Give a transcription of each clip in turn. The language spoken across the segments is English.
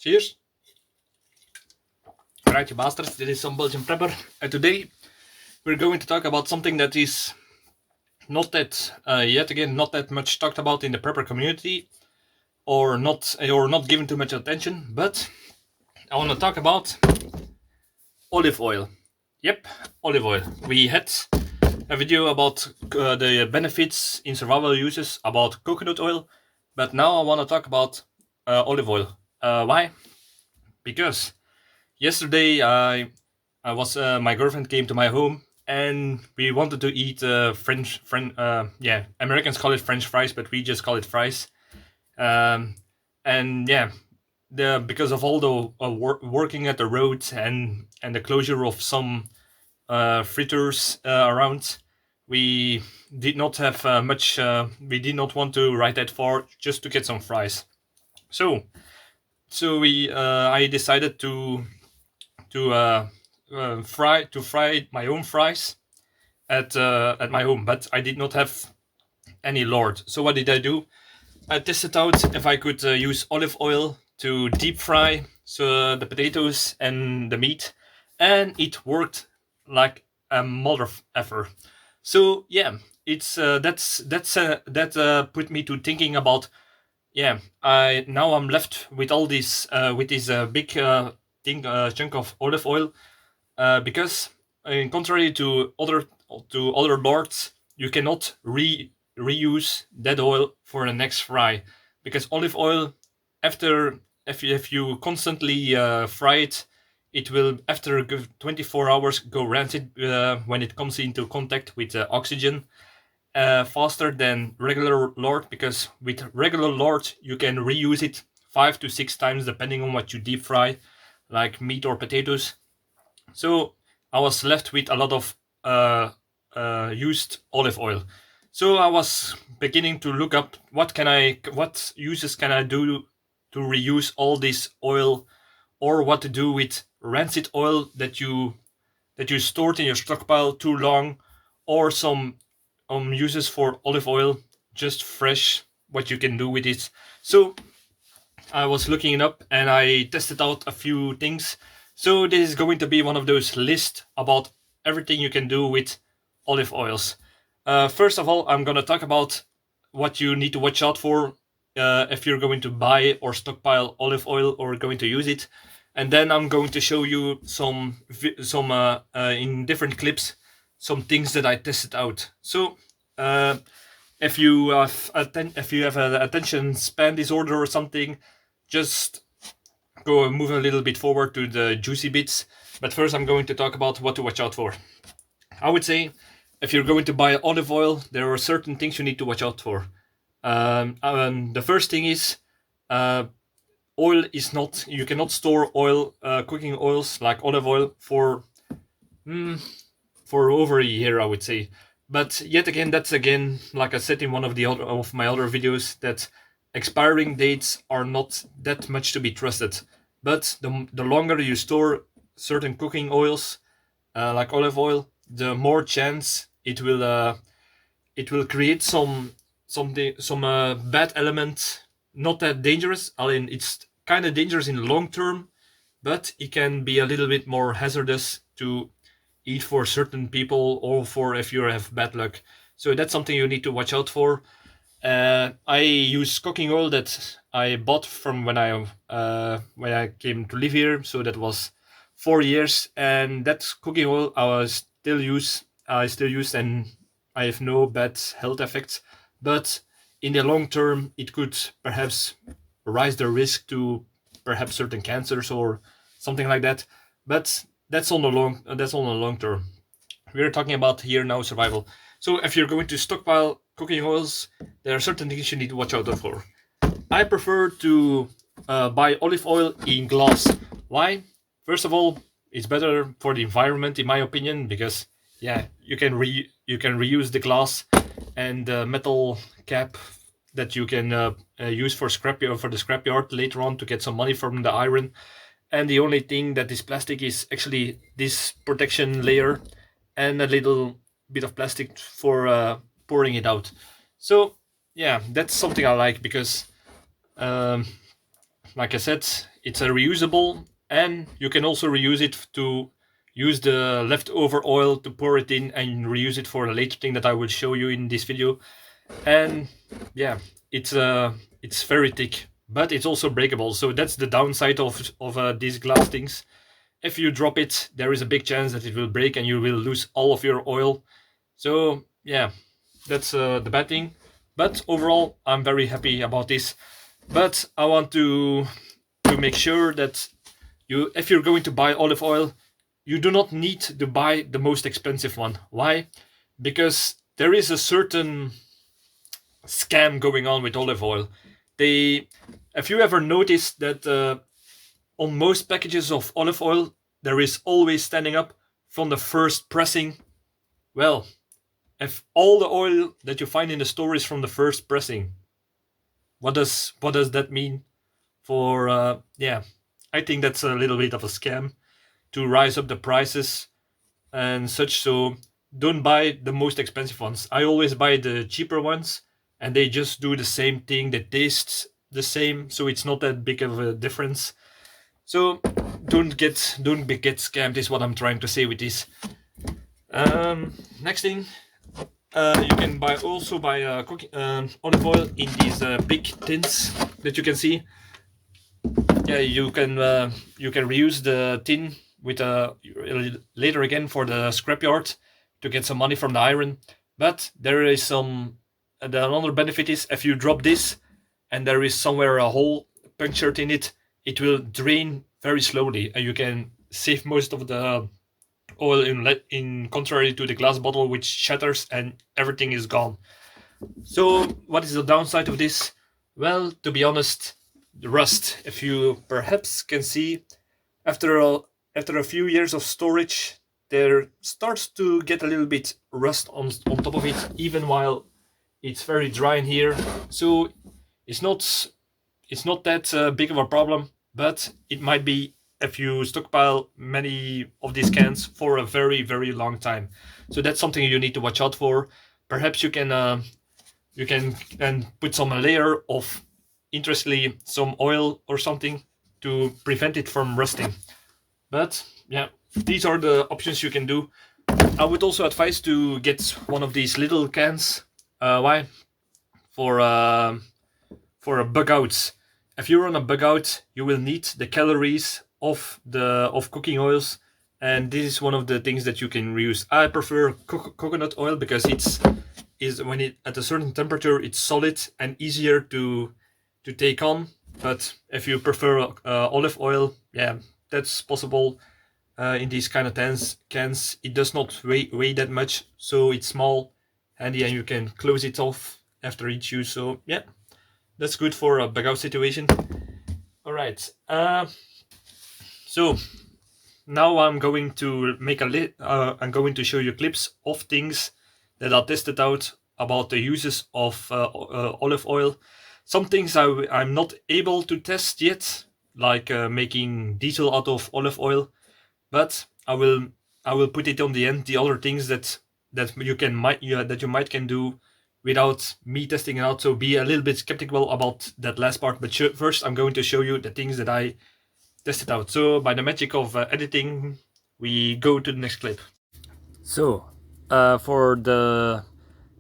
Cheers. Alright, you bastards, this is Some-Belgian-prepper, and today we're going to talk about something that is not that, yet again, not that much talked about in the prepper community, or not given too much attention, but I want to talk about olive oil. Yep, olive oil. We had a video about the benefits in survival uses about coconut oil, but now I want to talk about olive oil. Why? Because yesterday my girlfriend came to my home and we wanted to eat Americans call it French fries, but we just call it fries. Because of all the working at the road and the closure of some fritters around, we did not have much. We did not want to ride that far just to get some fries. So I decided to fry my own fries at my home, but I did not have any lard. So what did I do? I tested out if I could use olive oil to deep fry the potatoes and the meat, and it worked like a mother effer. So yeah, it's that put me to thinking about, yeah, I'm left with all this with this big chunk of olive oil, because in contrary to other lards, you cannot reuse that oil for the next fry, because olive oil, if you constantly fry it, it will after 24 hours go rancid when it comes into contact with oxygen, faster than regular lard, because with regular lard you can reuse it 5 to 6 times depending on what you deep fry, like meat or potatoes. So I was left with a lot of used olive oil. So I was beginning to look up what uses can I do to reuse all this oil, or what to do with rancid oil that you stored in your stockpile too long, or some uses for olive oil, just fresh, what you can do with it. So I was looking it up and I tested out a few things. So this is going to be one of those lists about everything you can do with olive oils. First of all, I'm going to talk about what you need to watch out for if you're going to buy or stockpile olive oil or going to use it. And then I'm going to show you some in different clips, some things that I tested out. So if you have an attention span disorder or something, just go move a little bit forward to the juicy bits. But first I'm going to talk about what to watch out for. I would say if you're going to buy olive oil, there are certain things you need to watch out for. The first thing is oil is not, you cannot store oil, cooking oils like olive oil for over a year, I would say. But yet again, that's again, like I said in one of my other videos, that expiring dates are not that much to be trusted. But the longer you store certain cooking oils, like olive oil, the more chance it will create some bad element. Not that dangerous. I mean, it's kind of dangerous in the long term, but it can be a little bit more hazardous to eat for certain people, or for if you have bad luck. So that's something you need to watch out for. I use cooking oil that I bought from when I came to live here. So that was 4 years, and that cooking oil I still use, and I have no bad health effects. But in the long term, it could perhaps rise the risk to perhaps certain cancers or something like that. But that's on the long term. We're talking about here now survival. So if you're going to stockpile cooking oils, there are certain things you need to watch out for. I prefer to buy olive oil in glass. Why? First of all, it's better for the environment, in my opinion, because you can reuse the glass and the metal cap that you can use for the scrapyard later on to get some money from the iron. And the only thing that is plastic is actually this protection layer and a little bit of plastic for pouring it out. So yeah, that's something I like, because like I said, it's a reusable, and you can also reuse it to use the leftover oil to pour it in and reuse it for a later thing that I will show you in this video. And yeah, it's very thick, but it's also breakable. So that's the downside of these glass things. If you drop it, there is a big chance that it will break and you will lose all of your oil. So yeah, that's the bad thing. But overall, I'm very happy about this. But I want to make sure that if you're going to buy olive oil, you do not need to buy the most expensive one. Why? Because there is a certain scam going on with olive oil. Have you ever noticed that on most packages of olive oil, there is always standing up from the first pressing? Well, if all the oil that you find in the store is from the first pressing, what does that mean for yeah, I think that's a little bit of a scam to rise up the prices and such. So don't buy the most expensive ones. I always buy the cheaper ones, and they just do the same thing. They taste the same, so it's not that big of a difference. So don't get scammed is what I'm trying to say with this. Next thing, you can also buy olive oil in these big tins that you can see. Yeah, you can reuse the tin with later again for the scrapyard to get some money from the iron. But there is another benefit is if you drop this and there is somewhere a hole punctured in it, it will drain very slowly, and you can save most of the oil in contrary to the glass bottle, which shatters and everything is gone. So what is the downside of this? Well, to be honest, the rust. If you perhaps can see, after a few years of storage, there starts to get a little bit rust on top of it, even while it's very dry in here. So it's not that big of a problem, but it might be if you stockpile many of these cans for a very, very long time. So that's something you need to watch out for. Perhaps you can put some layer of, interestingly, some oil or something to prevent it from rusting. But yeah, these are the options you can do. I would also advise to get one of these little cans. Why? For bug outs. If you run a bug out, you will need the calories of cooking oils, and this is one of the things that you can reuse. I prefer coconut oil because when it at a certain temperature, it's solid and easier to take on. But if you prefer olive oil, yeah, that's possible. In these kind of cans, it does not weigh that much, so it's small, handy, and you can close it off after each use. So yeah, that's good for a bug out situation. All right. So now I'm going to I'm going to show you clips of things that are tested out about the uses of olive oil. Some things I'm not able to test yet, like making diesel out of olive oil, but I will put it on the end. The other things that you might can do without me testing it out. So be a little bit skeptical about that last part. But first, I'm going to show you the things that I tested out. So by the magic of editing, we go to the next clip. So for the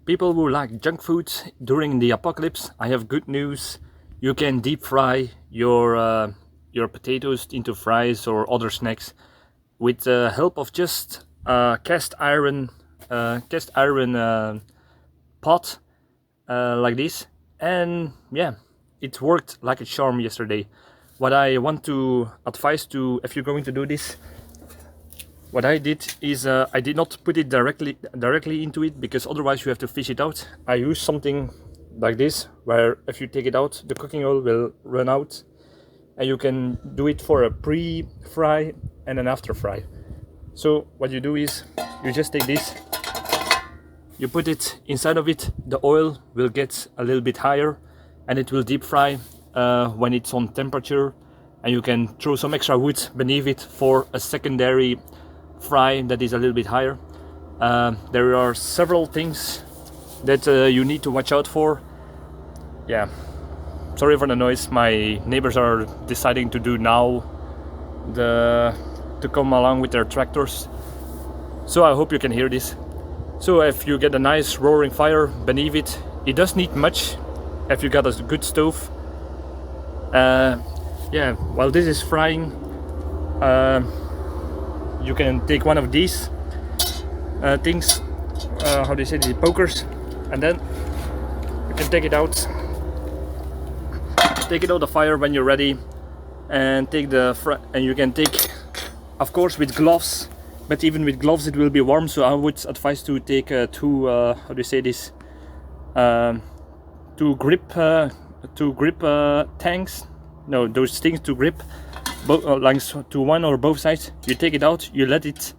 people who like junk food during the apocalypse, I have good news. You can deep fry your potatoes into fries or other snacks with the help of just a cast iron pot like this. And yeah, it worked like a charm yesterday. What I want to advise to, if you're going to do this, what I did is I did not put it directly into it, because otherwise you have to fish it out. I use something like this, where if you take it out, the cooking oil will run out, and you can do it for a pre-fry and an after fry. So what you do is you just take this, you put it inside of it, the oil will get a little bit higher and it will deep fry when it's on temperature, and you can throw some extra wood beneath it for a secondary fry that is a little bit higher. There are several things that you need to watch out for. Yeah, sorry for the noise. My neighbors are deciding to do now to come along with their tractors. So I hope you can hear this. So if you get a nice roaring fire beneath it, it does need much if you got a good stove. Yeah, while this is frying, you can take one of these things, how do you say, the pokers, and then you can take it out of the fire when you're ready, and take and you can take, of course, with gloves. But even with gloves it will be warm, so I would advise to take two, how do you say this, two grip tanks. No, those things to grip like to one or both sides. You take it out, you let it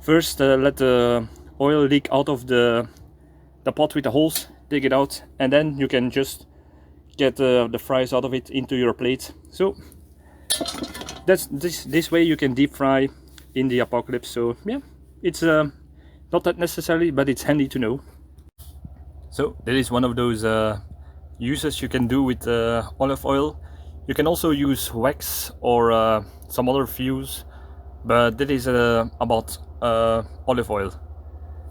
first let the oil leak out of the pot with the holes, take it out, and then you can just get the fries out of it into your plate. So that's this way you can deep fry in the apocalypse. So yeah, it's not that necessary, but it's handy to know. So that is one of those uses you can do with olive oil. You can also use wax or some other fuels, but that is about olive oil.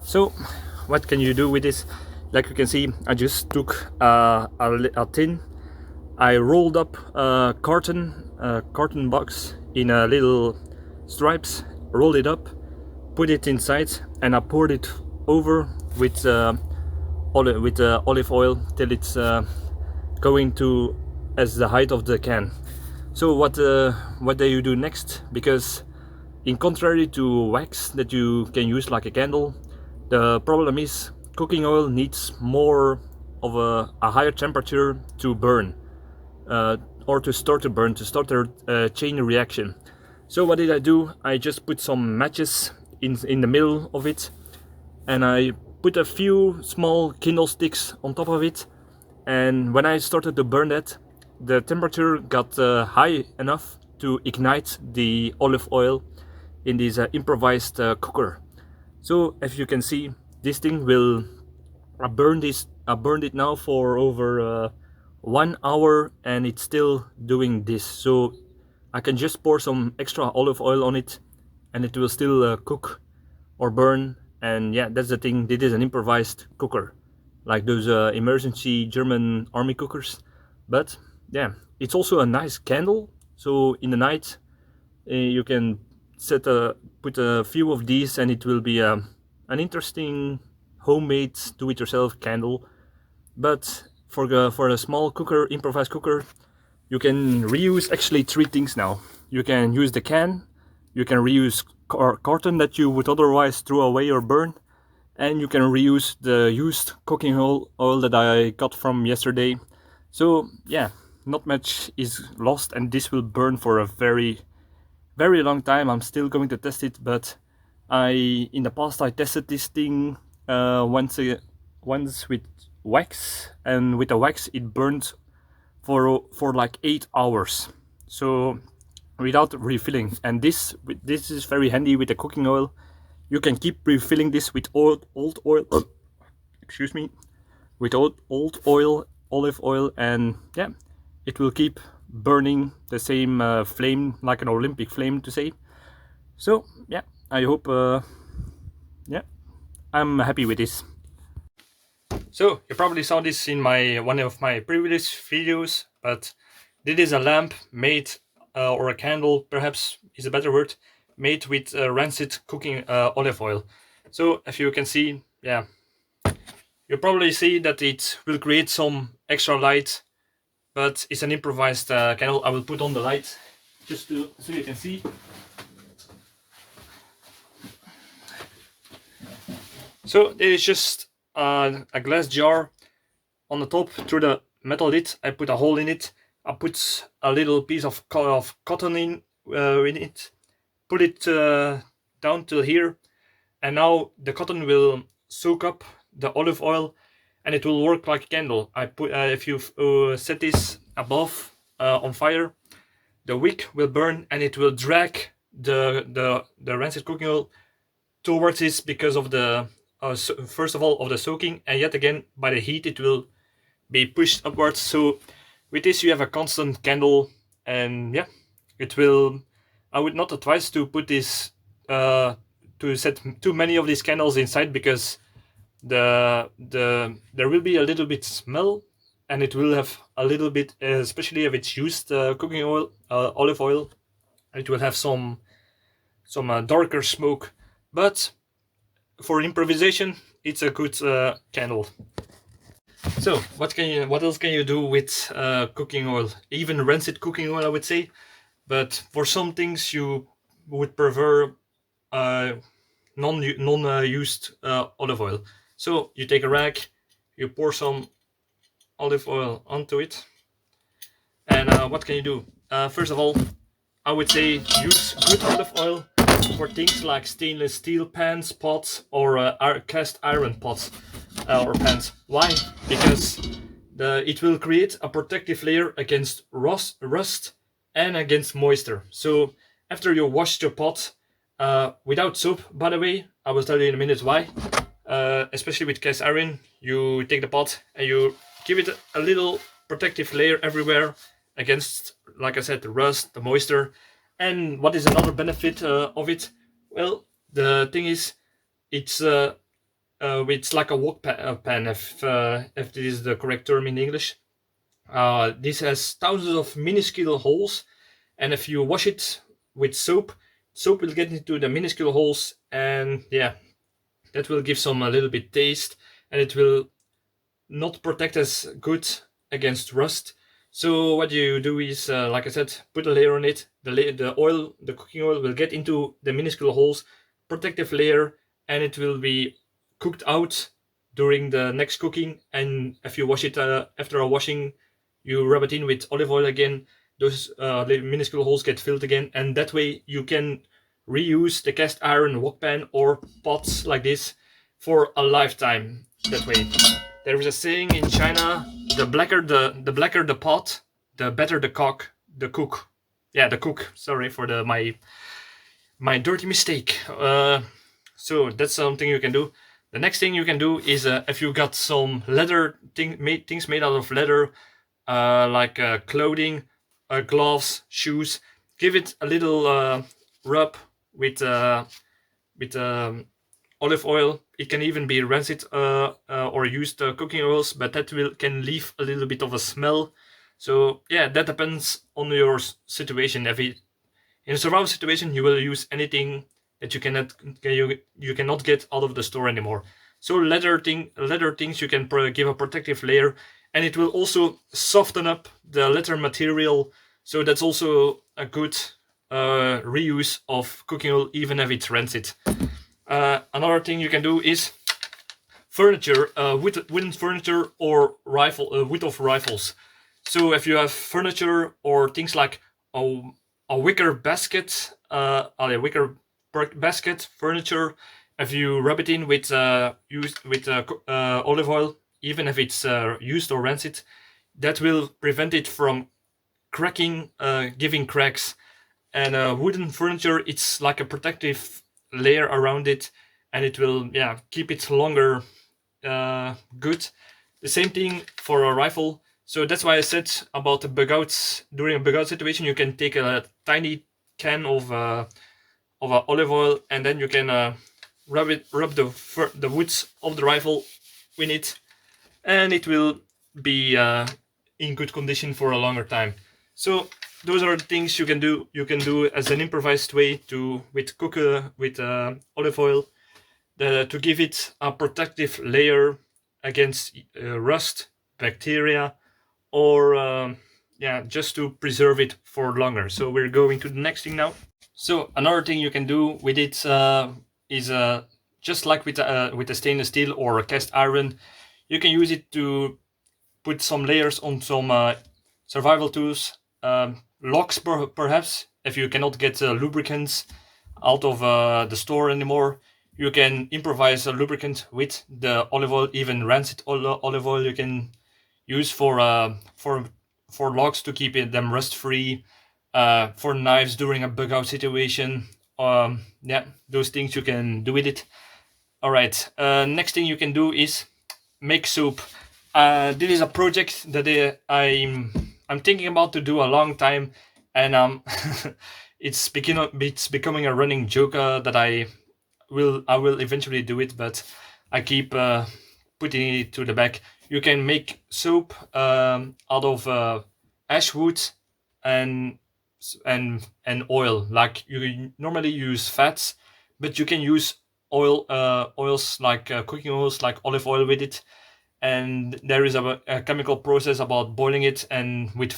So what can you do with this? Like you can see, I just took a tin, I rolled up a carton box in a little stripes, rolled it up, put it inside, and I poured it over with olive oil till it's going to as the height of the can. So what do you do next? Because in contrary to wax that you can use like a candle, the problem is cooking oil needs more of a higher temperature to burn, or to start a chain reaction. So what did I do? I just put some matches in the middle of it, and I put a few small Kindle sticks on top of it, and when I started to burn that, the temperature got high enough to ignite the olive oil in this improvised cooker. So as you can see, this thing will I burned it now for over 1 hour, and it's still doing this. So I can just pour some extra olive oil on it and it will still cook or burn. And yeah, that's the thing, this is an improvised cooker, like those emergency German army cookers. But yeah, it's also a nice candle, so in the night you can put a few of these and it will be an interesting homemade do-it-yourself candle. But for a small cooker, improvised cooker, you can reuse actually 3 things now. You can use the can, you can reuse carton that you would otherwise throw away or burn, and you can reuse the used cooking oil that I got from yesterday. So yeah, not much is lost, and this will burn for a very, very long time. I'm still going to test it, but in the past I tested this thing once with wax, and with the wax it burned for like 8 hours, so without refilling. And this is very handy with the cooking oil. You can keep refilling this with old oil excuse me, with old oil, olive oil, and yeah, it will keep burning the same flame, like an Olympic flame to say. So yeah, I hope yeah, I'm happy with this. So you probably saw this in one of my previous videos, but this is a lamp made, or a candle perhaps is a better word, made with rancid cooking olive oil. So if you can see, yeah, you probably see that it will create some extra light, but it's an improvised candle. I will put on the light just so you can see. So there is just a glass jar on the top. Through the metal lid I put a hole in it. I put a little piece of cotton in it, put it down till here, and now the cotton will soak up the olive oil and it will work like a candle. I put if you set this above on fire, the wick will burn and it will drag the rancid cooking oil towards this because of the first of all of the soaking, and yet again by the heat it will be pushed upwards. So With this you have a constant candle, and yeah, it will. I would not advise to put this to set too many of these candles inside, because there will be a little bit smell, and it will have a little bit, especially if it's used cooking oil, olive oil, it will have some darker smoke. But for improvisation, it's a good candle. So what else can you do with cooking oil? Even rancid cooking oil, I would say. But for some things you would prefer non used olive oil. So you take a rag, you pour some olive oil onto it, and what can you do? First of all, I would say use good olive oil for things like stainless steel pans, pots, or cast iron pots or pans. Why? Because it will create a protective layer against rust and against moisture. So after you wash your pot, without soap, by the way, I will tell you in a minute why. Especially with cast iron, you take the pot and you give it a little protective layer everywhere against, like I said, the rust, the moisture. And what is another benefit of it? Well, the thing is, it's like a wok pan, if this is the correct term in English. This has thousands of minuscule holes, and if you wash it with soap will get into the minuscule holes, and yeah, that will give some a little bit taste, and it will not protect as good against rust. So what you do is, like I said, put a layer on it. The cooking oil will get into the minuscule holes, protective layer, and it will be cooked out during the next cooking. And if you wash it after a washing, you rub it in with olive oil again. Those minuscule holes get filled again, and that way you can reuse the cast iron wok pan or pots like this for a lifetime. That way, there is a saying in China: the blacker the pot, the better the cook. The cook. Sorry for my dirty mistake. So that's something you can do. The next thing you can do is, if you got some things made out of leather, like clothing, gloves, shoes, give it a little rub with olive oil. It can even be rancid or used cooking oils, but that can leave a little bit of a smell. So yeah, that depends on your situation. In a survival situation, you will use anything that you cannot get out of the store anymore. So leather things you can give a protective layer, and it will also soften up the leather material. So that's also a good reuse of cooking oil, even if it's rancid. Another thing you can do is furniture, wooden furniture or wood of rifles. So if you have furniture or things like a wicker basket, furniture, if you rub it in with olive oil, even if it's used or rancid, that will prevent it from cracking, giving cracks. And wooden furniture, it's like a protective layer around it, and it will keep it longer good. The same thing for a rifle. So that's why I said about the bug outs. During a bug out situation, you can take a tiny can of olive oil, and then you can rub the woods of the rifle in it, and it will be in good condition for a longer time. So those are the things you can do. You can do as an improvised way with olive oil, to give it a protective layer against rust, bacteria, or just to preserve it for longer. So we're going to the next thing now. So another thing you can do with it is just like with a stainless steel or a cast iron, you can use it to put some layers on some survival tools, locks perhaps. If you cannot get lubricants out of the store anymore, you can improvise a lubricant with the olive oil. Even rancid olive oil you can use for logs to keep them rust free, for knives during a bug out situation. Those things you can do with it. All right, next thing you can do is make soap. This is a project that I'm thinking about to do a long time, and it's becoming a running joke that I will eventually do it, but I keep putting it to the back. You can make soap out of ash wood and and oil. Like you normally use fats, but you can use oils like cooking oils like olive oil with it. And there is a chemical process about boiling it and with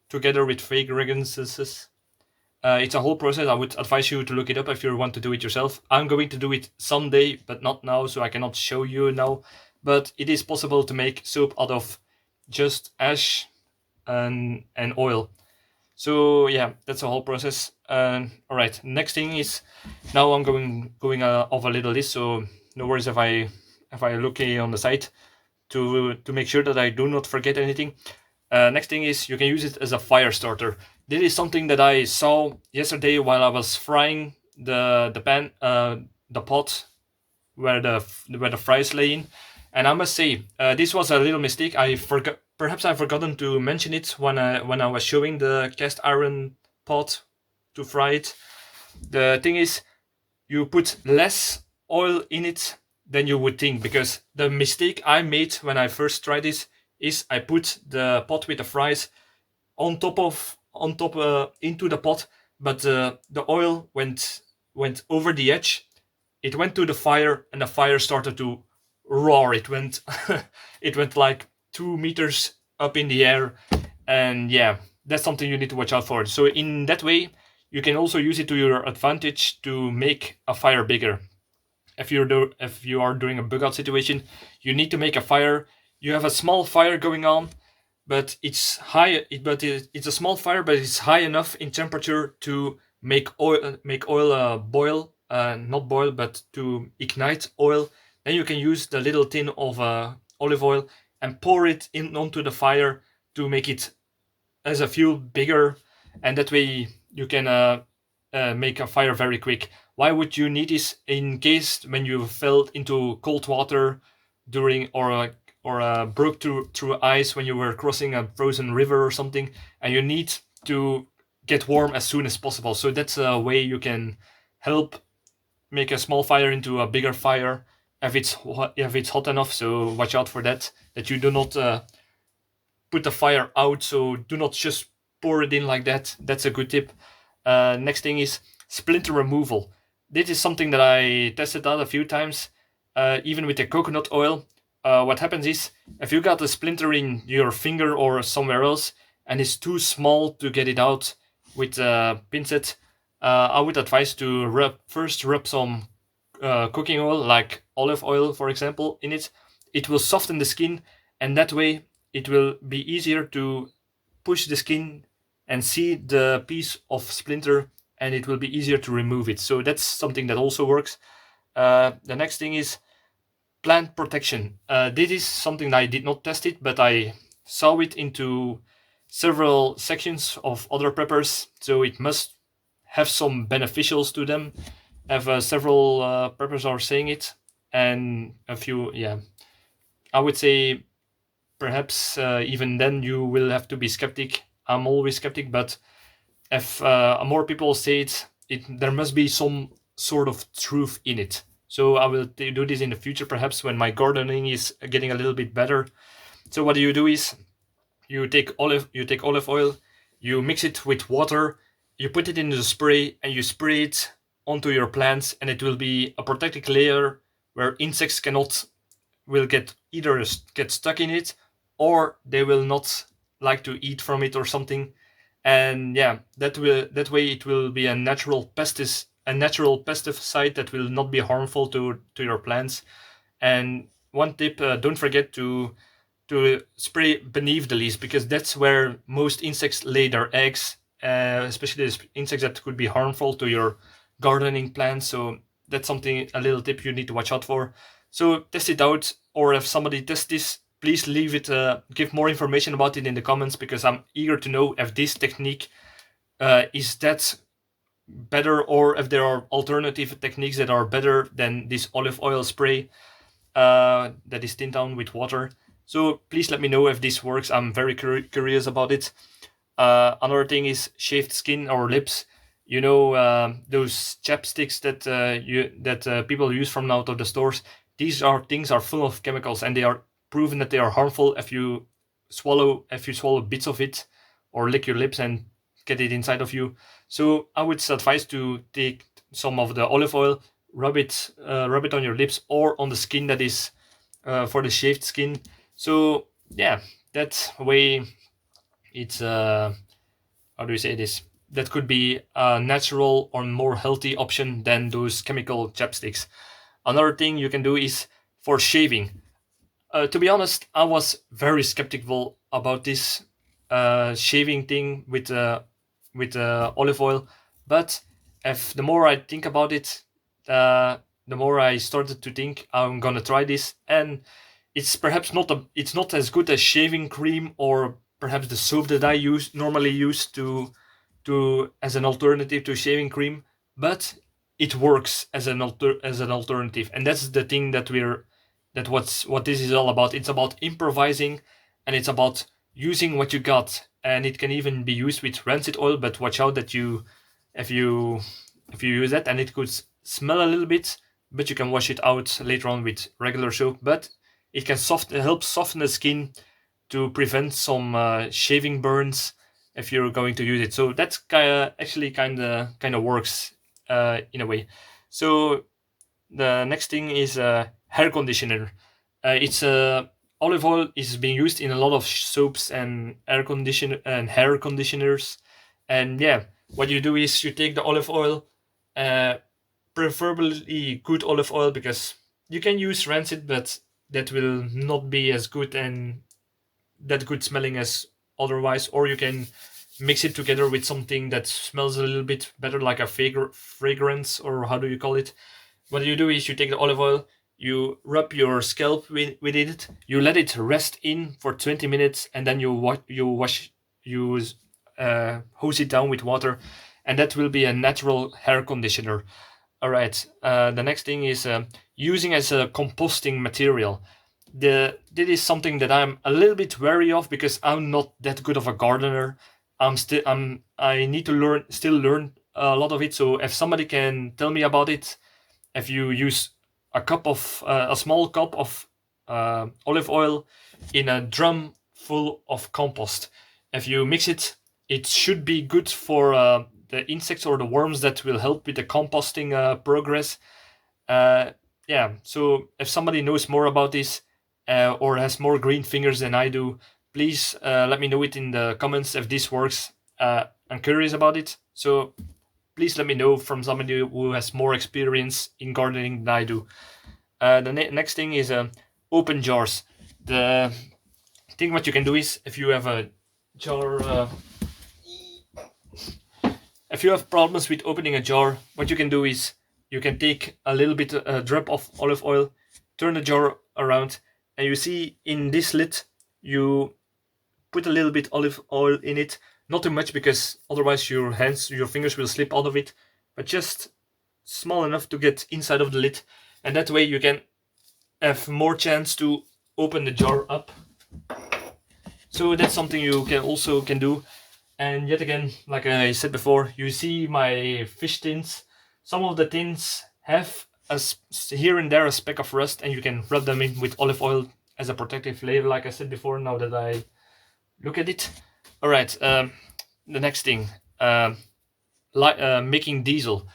together with fragrances. It's a whole process. I would advise you to look it up if you want to do it yourself. I'm going to do it someday, but not now, so I cannot show you now. But it is possible to make soap out of just ash and oil. So yeah, that's a whole process. All right, next thing is now I'm going off a little list. So no worries if I look here on the site to make sure that I do not forget anything. Next thing is you can use it as a fire starter. This is something that I saw yesterday while I was frying the pot where the fries lay in, and I must say this was a little mistake. I forgot. Perhaps I've forgotten to mention it when I was showing the cast iron pot to fry it. The thing is, you put less oil in it than you would think, because the mistake I made when I first tried this is I put the pot with the fries on top into the pot, but the oil went over the edge. It went to the fire, and the fire started to roar. It went it went like 2 meters up in the air, and yeah, that's something you need to watch out for. So in that way, you can also use it to your advantage to make a fire bigger. If you are doing a bug out situation, you need to make a fire. You have a small fire going on, but it's high. It's a small fire, but it's high enough in temperature to make oil boil, not boil, but to ignite oil. Then you can use the little tin of olive oil and pour it in onto the fire to make it as a fuel bigger, and that way you can make a fire very quick. Why would you need this? In case when you fell into cold water during or broke through ice when you were crossing a frozen river or something, and you need to get warm as soon as possible. So that's a way you can help make a small fire into a bigger fire if it's hot enough. So watch out for that you do not put the fire out. So do not just pour it in like that. That's a good tip. Next thing is splinter removal. This is something that I tested out a few times, even with the coconut oil. What happens is, if you got a splinter in your finger or somewhere else and it's too small to get it out with a pincet, I would advise to first rub some cooking oil, like olive oil, for example, in it. It will soften the skin, and that way it will be easier to push the skin and see the piece of splinter, and it will be easier to remove it. So that's something that also works. The next thing is plant protection. This is something that I did not test it, but I saw it into several sections of other preppers, so it must have some beneficials to them. Several preppers are saying it, and a few, yeah. I would say perhaps even then you will have to be skeptic. I'm always skeptic, but if more people say it, there must be some sort of truth in it. So I will do this in the future, perhaps when my gardening is getting a little bit better. So what you do is you take olive oil, you mix it with water, you put it in the spray, and you spray it onto your plants, and it will be a protective layer where insects will either get stuck in it, or they will not like to eat from it or something. And yeah, that way it will be a natural pesticide that will not be harmful to your plants. And one tip: don't forget to spray beneath the leaves, because that's where most insects lay their eggs, especially insects that could be harmful to your gardening plants. So that's a little tip you need to watch out for. So test it out, or if somebody tests this, please give more information about it in the comments, because I'm eager to know if this technique is that better, or if there are alternative techniques that are better than this olive oil spray that is thinned down with water. So please let me know if this works. I'm very curious about it. Another thing is shaved skin or lips. You know, those chapsticks that people use from out of the stores. These things are full of chemicals, and they are proven that they are harmful if you swallow bits of it or lick your lips and get it inside of you. So I would advise to take some of the olive oil, rub it on your lips or on the skin that is for the shaved skin. So yeah, that way it's how do you say this? That could be a natural or more healthy option than those chemical chapsticks. Another thing you can do is for shaving. To be honest, I was very skeptical about this shaving thing with olive oil, but if the more I think about it, the more I started to think I'm gonna try this, and it's perhaps it's not as good as shaving cream or perhaps the soap that I normally use to as an alternative to shaving cream, but it works as as an alternative, and that's the thing what this is all about. It's about improvising, and it's about using what you got, and it can even be used with rancid oil. But watch out that if you if you use that, and it could smell a little bit, but you can wash it out later on with regular soap. But it can help soften the skin to prevent some shaving burns if you're going to use it. So that's actually kind of works in a way. So the next thing is hair conditioner. It's olive oil is being used in a lot of soaps and hair conditioners. And yeah, what you do is you take the olive oil, uh, preferably good olive oil, because you can use rancid, but that will not be as good and that good smelling as otherwise. Or you can mix it together with something that smells a little bit better, like a fragrance, or how do you call it? What you do is you take the olive oil, you rub your scalp with it, you let it rest in for 20 minutes, and then you hose it down with water, and that will be a natural hair conditioner. All right. The next thing is using as a composting material. This is something that I'm a little bit wary of because I'm not that good of a gardener. I need to learn a lot of it. So if somebody can tell me about it, if you use a small cup of olive oil in a drum full of compost, if you mix it, it should be good for the insects or the worms that will help with the composting progress. Uh, yeah, so if somebody knows more about this or has more green fingers than I do, please let me know it in the comments if this works. I'm curious about it, so please let me know from somebody who has more experience in gardening than I do. The next thing is open jars. The thing what you can do is if you have a jar. If you have problems with opening a jar, what you can do is you can take a little bit, a drop of olive oil, turn the jar around, and you see in this lid, you put a little bit olive oil in it. Not too much because otherwise your fingers will slip out of it, but just small enough to get inside of the lid, and that way you can have more chance to open the jar up. So that's something you can do. And yet again, like I said before, you see my fish tins. Some of the tins have here and there a speck of rust, and you can rub them in with olive oil as a protective layer, like I said before, now that I look at it. All right, the next thing, making diesel.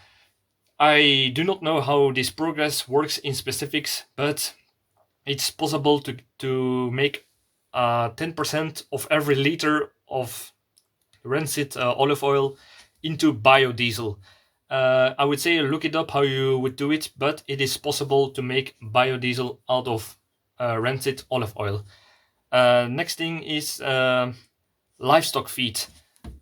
I do not know how this progress works in specifics, but it's possible to make 10% of every liter of rancid olive oil into biodiesel. I would say look it up how you would do it, but it is possible to make biodiesel out of rancid olive oil. Next thing is livestock feed.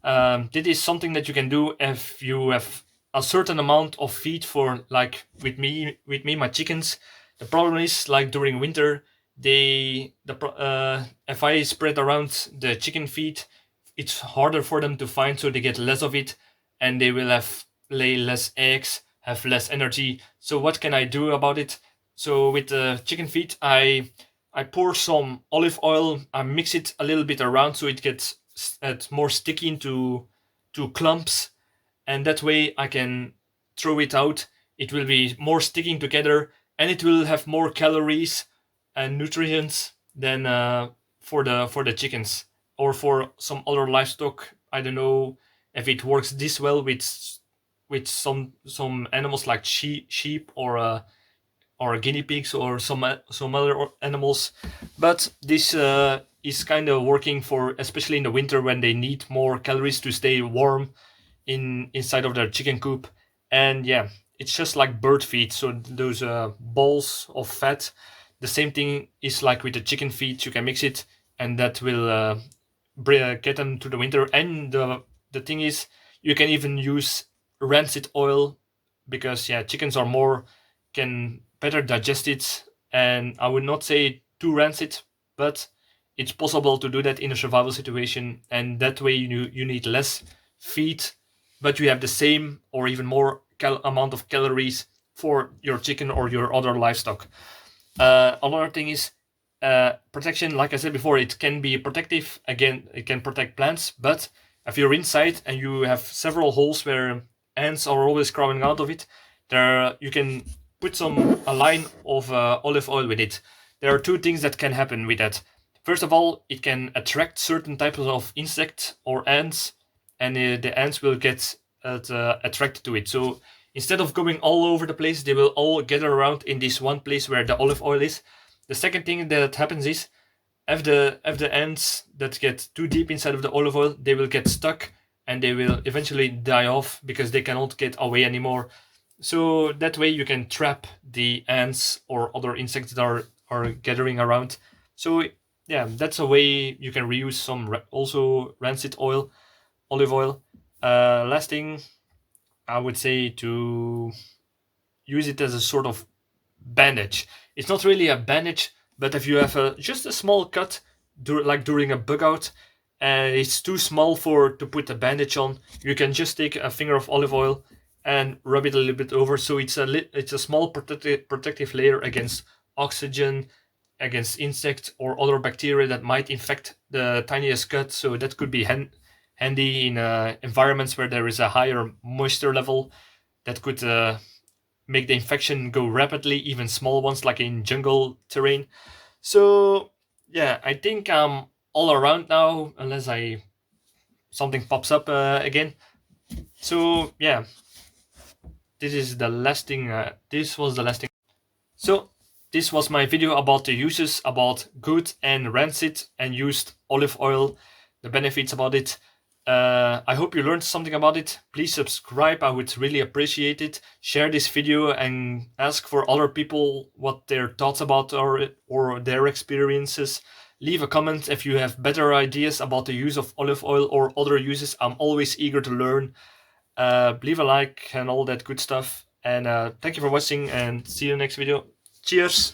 This is something that you can do if you have a certain amount of feed for, like with me, my chickens. The problem is, like during winter, if I spread around the chicken feed, it's harder for them to find, so they get less of it, and they will lay less eggs, have less energy. So what can I do about it? So with the chicken feed, I I pour some olive oil, I mix it a little bit around so it gets more sticky into clumps, and that way I can throw it out. It will be more sticking together, and it will have more calories and nutrients than for the chickens or for some other livestock. I don't know if it works this well with some animals like sheep or guinea pigs or some other animals, but this is kind of working for, especially in the winter when they need more calories to stay warm inside of their chicken coop. And yeah, it's just like bird feed, so those balls of fat, the same thing is like with the chicken feed. You can mix it, and that will get them to the winter. And the thing is, you can even use rancid oil, because yeah, chickens are more, can better digest it. And I would not say too rancid, but it's possible to do that in a survival situation, and that way you need less feed, but you have the same or even more amount of calories for your chicken or your other livestock. Another thing is protection. Like I said before, it can be protective. Again, it can protect plants, but if you're inside and you have several holes where ants are always crawling out of it, there you can put a line of olive oil with it. There are two things that can happen with that. First of all, it can attract certain types of insects or ants, and the ants will get attracted to it. So instead of going all over the place, they will all gather around in this one place where the olive oil is. The second thing that happens is, if the ants that get too deep inside of the olive oil, they will get stuck and they will eventually die off because they cannot get away anymore. So that way you can trap the ants or other insects that are gathering around. So yeah, that's a way you can reuse some also rancid oil, olive oil. Last thing, I would say to use it as a sort of bandage. It's not really a bandage, but if you have just a small cut, like during a bug out, and it's too small to put a bandage on, you can just take a finger of olive oil and rub it a little bit over. So it's a small protective layer against oxygen, against insects or other bacteria that might infect the tiniest cut. So that could be handy in environments where there is a higher moisture level. That could make the infection go rapidly, even small ones like in jungle terrain. So yeah, I think I'm all around now, unless something pops up again. So yeah, this is the last thing. This was the last thing. So this was my video about the uses about good and rancid and used olive oil, the benefits about it. I hope you learned something about it. Please subscribe, I would really appreciate it. Share this video and ask for other people what their thoughts about or their experiences. Leave a comment if you have better ideas about the use of olive oil or other uses. I'm always eager to learn. Leave a like and all that good stuff. And thank you for watching, and see you in the next video. Cheers!